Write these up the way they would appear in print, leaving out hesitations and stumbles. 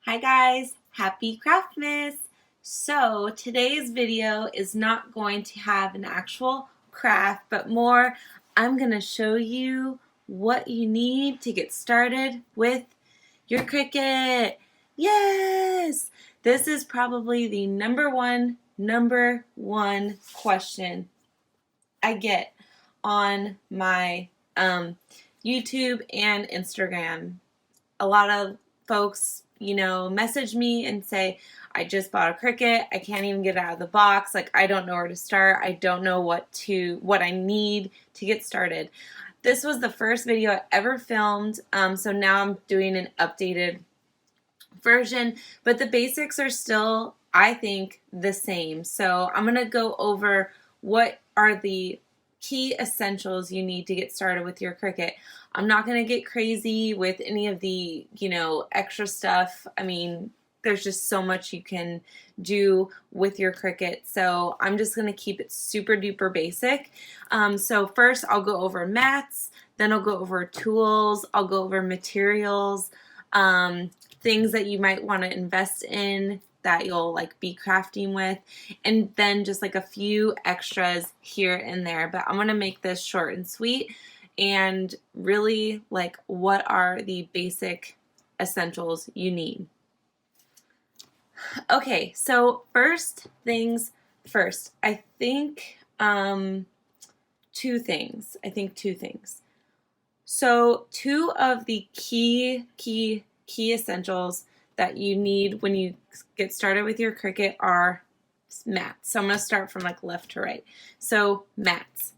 Hi guys, happy Craftmas! So today's video is not going to have an actual craft, but more I'm going to show you what you need to get started with your Cricut. Yes! This is probably the number one question I get on my YouTube and Instagram. A lot of folks, message me and say, I just bought a Cricut. I can't even get it out of the box. Like, I don't know where to start. I don't know what I need to get started. This was the first video I ever filmed, so now I'm doing an updated version, but the basics are still, I think, the same. So I'm going to go over what are the key essentials you need to get started with your Cricut. I'm not going to get crazy with any of the, extra stuff. I mean, there's just so much you can do with your Cricut. So I'm just going to keep it super duper basic. So first I'll go over mats, then I'll go over tools, I'll go over materials, things that you might want to invest in that you'll be crafting with, and then just a few extras here and there. But I'm going to make this short and sweet and really what are the basic essentials you need. Okay, so first things first. I think two things. So two of the key essentials that you need when you get started with your Cricut are mats. So I'm going to start from left to right. So mats.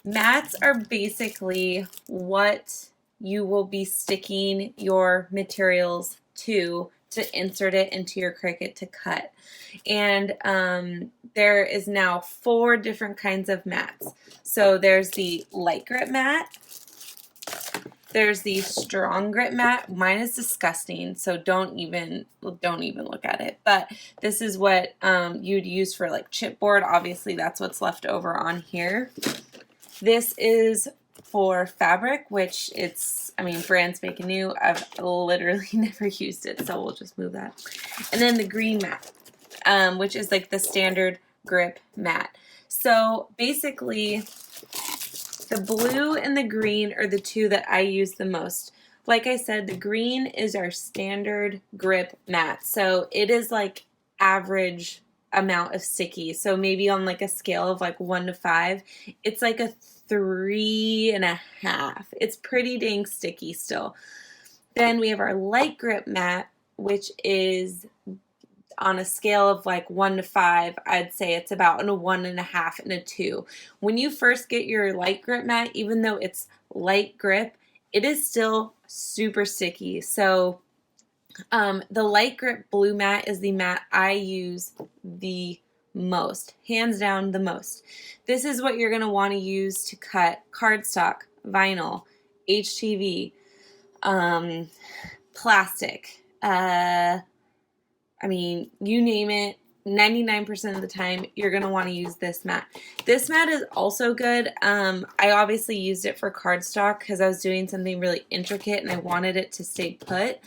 Mats are basically what you will be sticking your materials to insert it into your Cricut to cut. And there is now 4 different kinds of mats. So there's the light grip mat, there's the strong grip mat. Mine is disgusting, so don't even look at it. But this is what you'd use for chipboard. Obviously, that's what's left over on here. This is for fabric, which brand spanking new. I've literally never used it, so we'll just move that. And then the green mat, which is the standard grip mat. So basically, the blue and the green are the two that I use the most. Like I said, the green is our standard grip mat. So it is average amount of sticky. So maybe on a scale of 1 to 5, it's a 3.5. It's pretty dang sticky still. Then we have our light grip mat, which is on a scale of 1 to 5, I'd say it's about a 1.5 and a 2. When you first get your light grip mat, even though it's light grip, it is still super sticky. So the light grip blue mat is the mat I use the most, hands down the most. This is what you're going to want to use to cut cardstock, vinyl, HTV, plastic, you name it. 99% of the time you're going to want to use this mat. This mat is also good. I obviously used it for cardstock because I was doing something really intricate and I wanted it to stay put.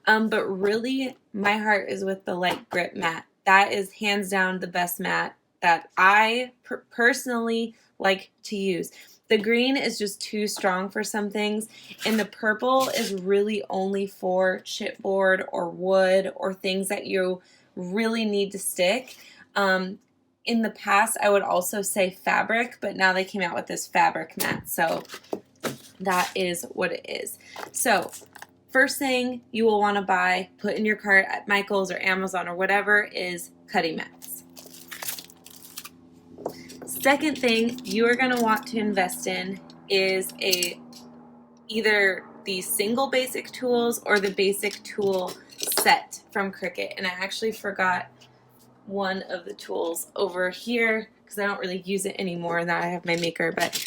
But really my heart is with the light grip mat. That is hands down the best mat that I personally like to use. The green is just too strong for some things, and the purple is really only for chipboard or wood or things that you really need to stick. In the past, I would also say fabric, but now they came out with this fabric mat, so that is what it is. So first thing you will want to buy, put in your cart at Michael's or Amazon or whatever, is cutting mats. Second thing you are going to want to invest in is either the single basic tools or the basic tool set from Cricut. And I actually forgot one of the tools over here because I don't really use it anymore now I have my maker, but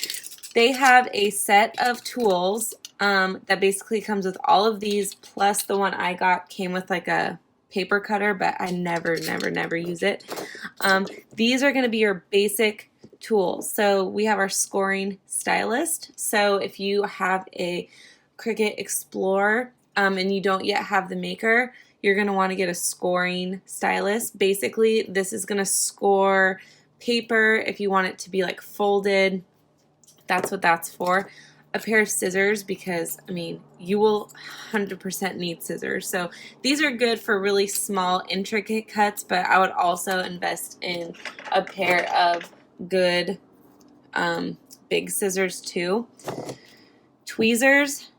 they have a set of tools that basically comes with all of these, plus the one I got came with a paper cutter, but I never use it. These are going to be your basic tools. So we have our scoring stylist. So if you have a Cricut Explorer, and you don't yet have the maker, you're going to want to get a scoring stylus. Basically, this is going to score paper if you want it to be like folded. That's what that's for. A pair of scissors, because I mean, you will 100% need scissors. So these are good for really small, intricate cuts, but I would also invest in a pair of good big scissors too. Tweezers.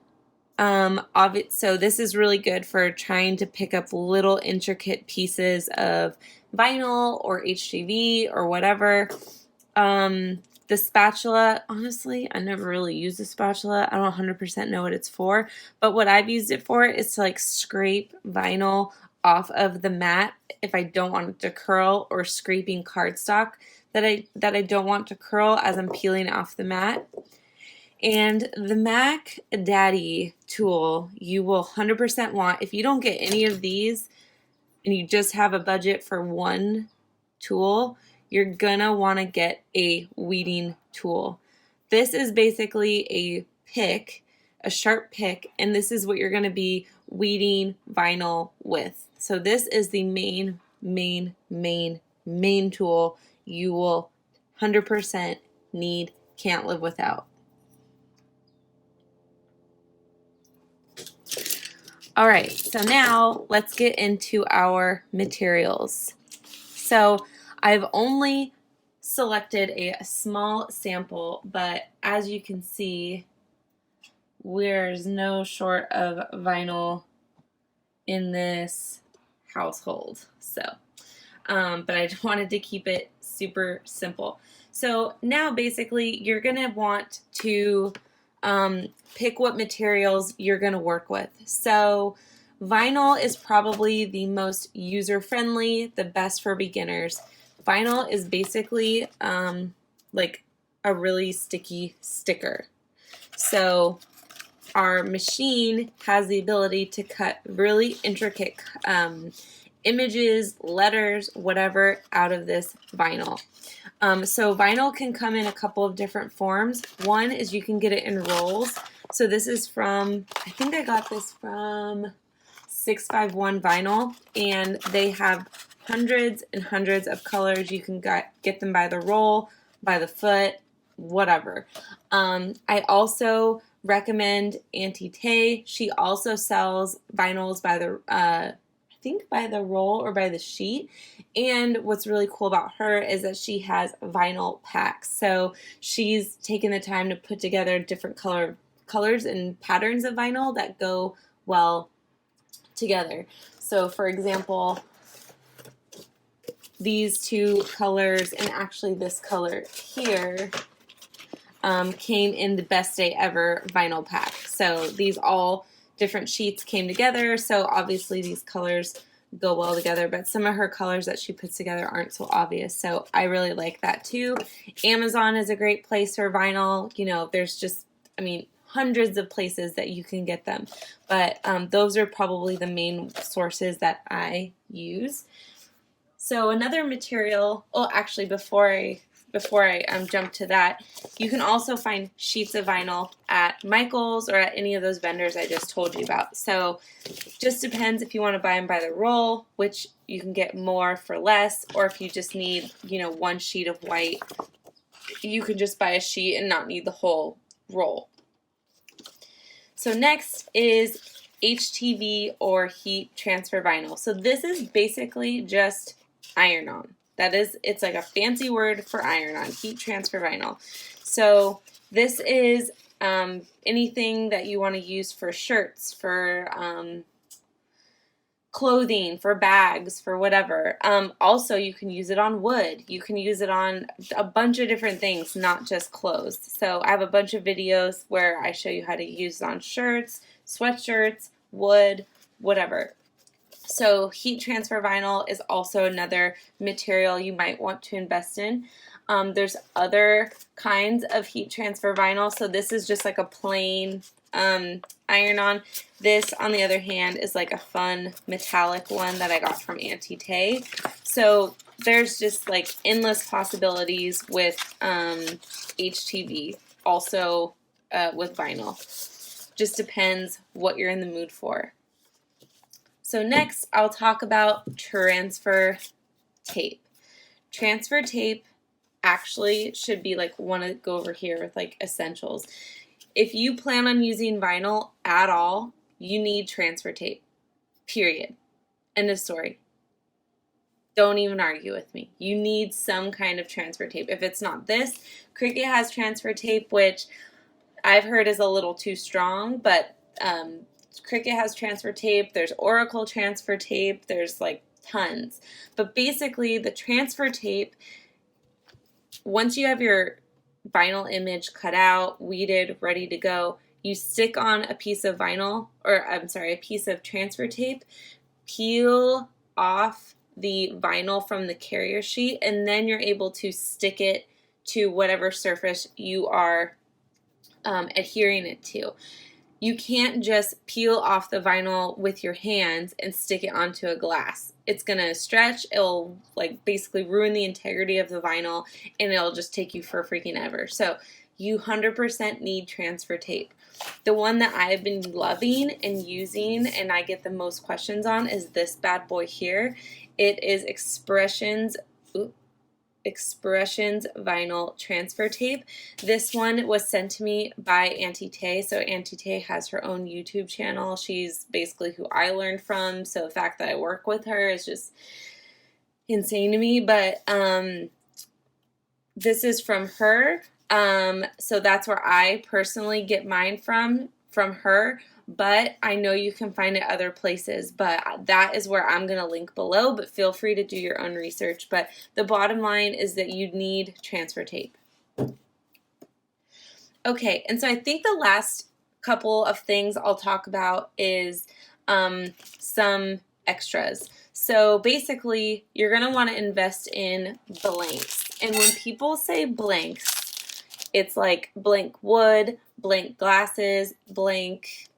So this is really good for trying to pick up little intricate pieces of vinyl or HGV or whatever. The spatula, honestly, I never really used the spatula. I don't 100% know what it's for, but what I've used it for is to like scrape vinyl off of the mat if I don't want it to curl, or scraping cardstock that I don't want to curl as I'm peeling off the mat. And the Mac Daddy tool you will 100% want. If you don't get any of these and you just have a budget for one tool, you're gonna want to get a weeding tool. This is basically a pick, a sharp pick, and this is what you're gonna be weeding vinyl with. So this is the main tool you will 100% need, can't live without. All right, so now let's get into our materials. So I've only selected a small sample, but as you can see, there's no short of vinyl in this household. So, but I wanted to keep it super simple. So now basically you're gonna want to pick what materials you're gonna work with. So vinyl is probably the most user-friendly, the best for beginners. Vinyl is basically like a really sticky sticker. So our machine has the ability to cut really intricate images, letters, whatever out of this vinyl. So vinyl can come in a couple of different forms. One is you can get it in rolls. So this is from, I think I got this from 651 Vinyl, and they have hundreds and hundreds of colors. You can get them by the roll, by the foot, whatever. I also recommend Auntie Tay. She also sells vinyls by the I think by the roll or by the sheet. And what's really cool about her is that she has vinyl packs. So she's taken the time to put together different colors and patterns of vinyl that go well together. So for example, these two colors, and actually this color here, came in the Best Day Ever vinyl pack. So these all different sheets came together, so obviously these colors go well together, but some of her colors that she puts together aren't so obvious, so I really like that too. Amazon is a great place for vinyl. You know, there's just, I mean, hundreds of places that you can get them, but those are probably the main sources that I use. So another material, oh, actually before I jump to that, you can also find sheets of vinyl at Michael's or at any of those vendors I just told you about. So just depends if you want to buy them by the roll, which you can get more for less, or if you just need, you know, one sheet of white, you can just buy a sheet and not need the whole roll. So next is HTV or heat transfer vinyl. So this is basically just iron-on. It's like a fancy word for iron-on, heat transfer vinyl. So this is anything that you want to use for shirts, for clothing, for bags, for whatever. Also, you can use it on wood. You can use it on a bunch of different things, not just clothes. So I have a bunch of videos where I show you how to use it on shirts, sweatshirts, wood, whatever. So heat transfer vinyl is also another material you might want to invest in. There's other kinds of heat transfer vinyl. So this is just like a plain iron-on. This, on the other hand, is like a fun metallic one that I got from Auntie Tay. So there's just like endless possibilities with HTV, also with vinyl. Just depends what you're in the mood for. So next, I'll talk about transfer tape. Transfer tape actually should be like, want to go over here with like essentials. If you plan on using vinyl at all, you need transfer tape, period. End of story. Don't even argue with me. You need some kind of transfer tape. If it's not this, Cricut has transfer tape, which I've heard is a little too strong, but Cricut has transfer tape. There's Oracle transfer tape. There's like tons. But basically, the transfer tape, once you have your vinyl image cut out, weeded, ready to go, you stick on a piece of vinyl, or I'm sorry, a piece of transfer tape, peel off the vinyl from the carrier sheet, and then you're able to stick it to whatever surface you are adhering it to. You can't just peel off the vinyl with your hands and stick it onto a glass. It's gonna stretch, it'll like basically ruin the integrity of the vinyl, and it'll just take you for freaking ever. So you 100% need transfer tape. The one that I've been loving and using and I get the most questions on is this bad boy here. It is Expressions vinyl transfer tape. This one was sent to me by Auntie Tay. So Auntie Tay has her own YouTube channel. She's basically who I learned from. So the fact that I work with her is just insane to me. But this is from her. So that's where I personally get mine from her. But I know you can find it other places, but that is where I'm going to link below, but feel free to do your own research. But the bottom line is that you need transfer tape. Okay, and so I think the last couple of things I'll talk about is some extras. So basically, you're going to want to invest in blanks. And when people say blanks, it's like blank wood, blank glasses, blank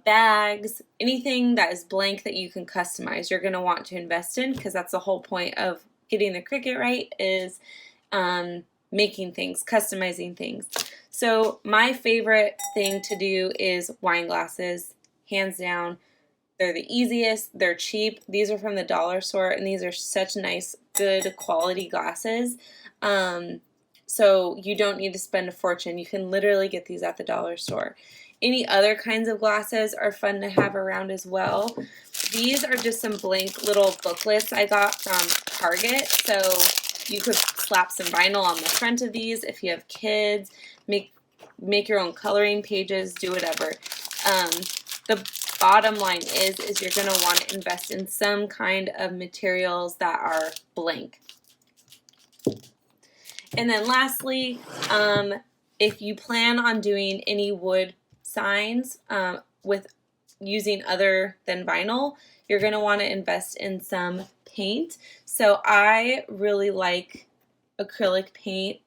bags, anything that is blank that you can customize, you're going to want to invest in, because that's the whole point of getting the Cricut right, is making things, customizing things. So my favorite thing to do is wine glasses, hands down. They're the easiest, they're cheap. These are from the dollar store, and these are such nice, good quality glasses. So you don't need to spend a fortune. You can literally get these at the dollar store. Any other kinds of glasses are fun to have around as well. These are just some blank little booklets I got from Target. So you could slap some vinyl on the front of these if you have kids, make your own coloring pages, do whatever. The bottom line is you're going to want to invest in some kind of materials that are blank. And then lastly, if you plan on doing any wood signs with using other than vinyl, you're going to want to invest in some paint. So I really like acrylic paint.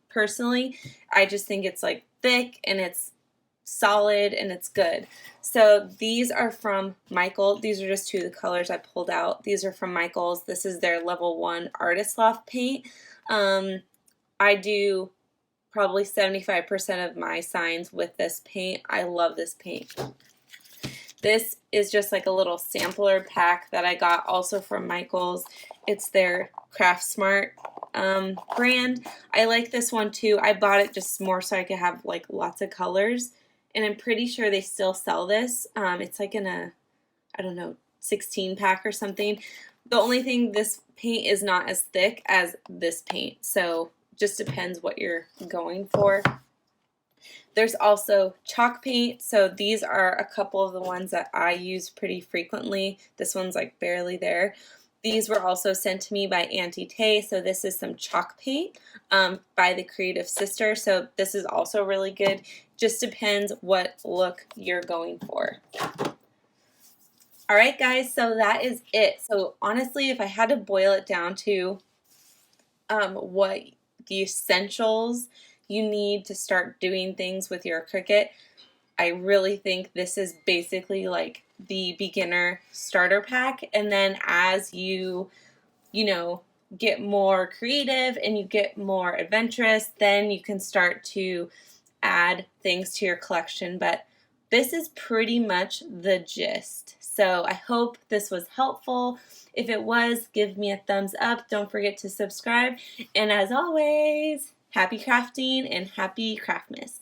Personally, I just think it's like thick and it's solid and it's good. So these are from Michael. These are just two of the colors I pulled out. These are from Michael's. This is their level 1 Artist Loft paint. I do probably 75% of my signs with this paint. I love this paint. This is just like a little sampler pack that I got also from Michael's. It's their Craftmas brand. I like this one too. I bought it just more so I could have like lots of colors, and I'm pretty sure they still sell this. It's like in a, I don't know, 16 pack or something. The only thing, this paint is not as thick as this paint, so just depends what you're going for. There's also chalk paint. So these are a couple of the ones that I use pretty frequently. This one's like barely there. These were also sent to me by Auntie Tay. So this is some chalk paint by the Creative Sister. So this is also really good. Just depends what look you're going for. All right, guys, so that is it. So honestly, if I had to boil it down to what the essentials you need to start doing things with your Cricut, I really think this is basically like the beginner starter pack. And then as you get more creative and you get more adventurous, then you can start to add things to your collection. But this is pretty much the gist. So I hope this was helpful. If it was, give me a thumbs up. Don't forget to subscribe. And as always, happy crafting and happy Craftmas.